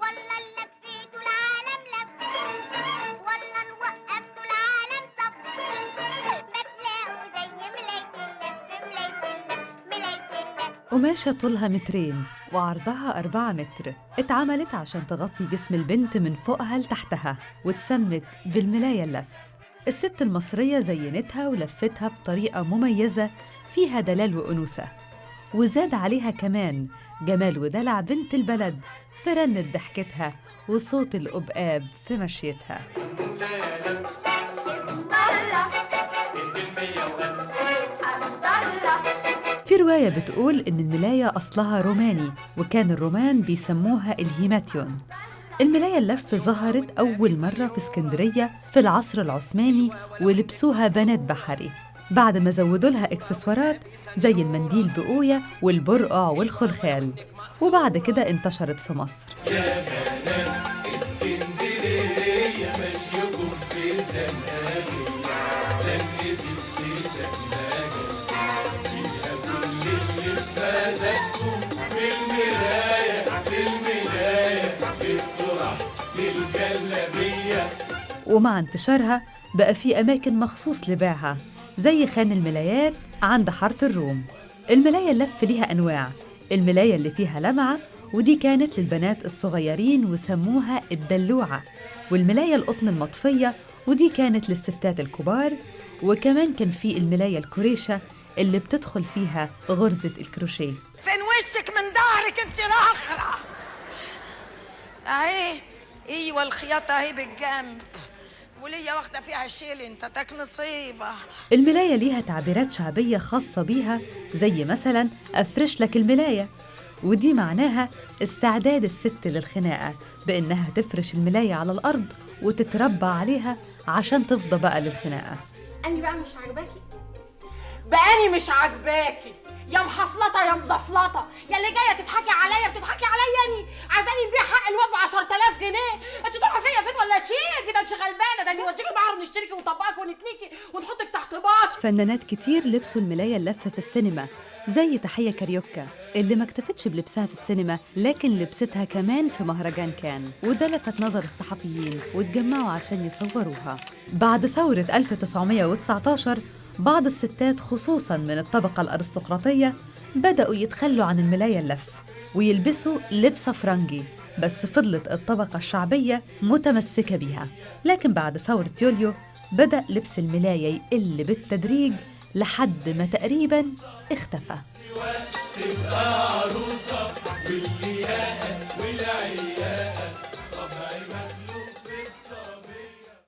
والله اللي لفيته العالم لف، والله إن وقفته العالم صف، ما تلاقوا زي ملاية اللف، ملاية اللف، ملاية اللف. قماشة طولها مترين وعرضها 4 متر، اتعملت عشان تغطي جسم البنت من فوقها لتحتها، واتسمت بالملاية اللف. الست المصرية زينتها ولفتها بطريقة مميزة فيها دلال وأنوثة، وزاد عليها كمان جمال ودلع بنت البلد في رنة ضحكتها وصوت القبقاب في مشيتها. في رواية بتقول إن الملاية أصلها روماني، وكان الرومان بيسموها الهيماتيون. الملاية اللف ظهرت أول مرة في اسكندرية في العصر العثماني، ولبسوها بنات بحري بعد ما زودوا لها إكسسوارات زي المنديل بقوية والبرقع والخلخال، وبعد كده انتشرت في مصر. اسكندرية مشيكم في زنقاجي، زنقة الستة بلاجي، فيها كل اللي في مزاجكم، بالمراية للملاية للطرح للجلابية. ومع انتشارها بقى في أماكن مخصوص لبيعها زي خان الملايات عند حارة الروم. الملاية اللف ليها أنواع، الملاية اللي فيها لمعة ودي كانت للبنات الصغيرين وسموها الدلوعة، والملاية القطن المطفية ودي كانت للستات الكبار، وكمان كان في الملاية الكريشة اللي بتدخل فيها غرزة الكروشيه. فين وشك من ظهرك انت الاخرى؟ اهي ايوه الخياطه اهي بالجنب، وليا واخده فيها شيل تك نصيبه. الملاية ليها تعبيرات شعبية خاصة بيها زي مثلا أفرش لك الملاية، ودي معناها استعداد الست للخناقة بإنها تفرش الملاية على الأرض وتتربى عليها عشان تفضى بقى للخناقة. أني بقى مش عاجباكي؟ بقاني مش عاجباكي يا محفلطة يا مزفلطة، يا اللي جاية تضحكي عليا بتضحكي عليا أني عايزاني نبيع حق الواد ب 10,000 جنيه، أنت تروحي فيا فين ولا تشيكي؟ ده أنت غلبانة، ده نوديكي بحر نشتركي ونطبقك ونتنيكي ونحطك تحت باط. فنانات كتير لبسوا الملاية اللفة في السينما زي تحية كاريوكا اللي ما اكتفتش بلبسها في السينما لكن لبستها كمان في مهرجان كان، وده لفت نظر الصحفيين واتجمعوا عشان يصوروها. بعد ثورة 1919 بعض الستات خصوصاً من الطبقة الأرستقراطية بدأوا يتخلوا عن الملاية اللف ويلبسوا لبس فرنجي، بس فضلت الطبقة الشعبية متمسكة بيها. لكن بعد ثورة يوليو بدأ لبس الملاية يقل بالتدريج لحد ما تقريباً اختفى. تبقى عروسة واللياقة والعياقة طبع مخلوق.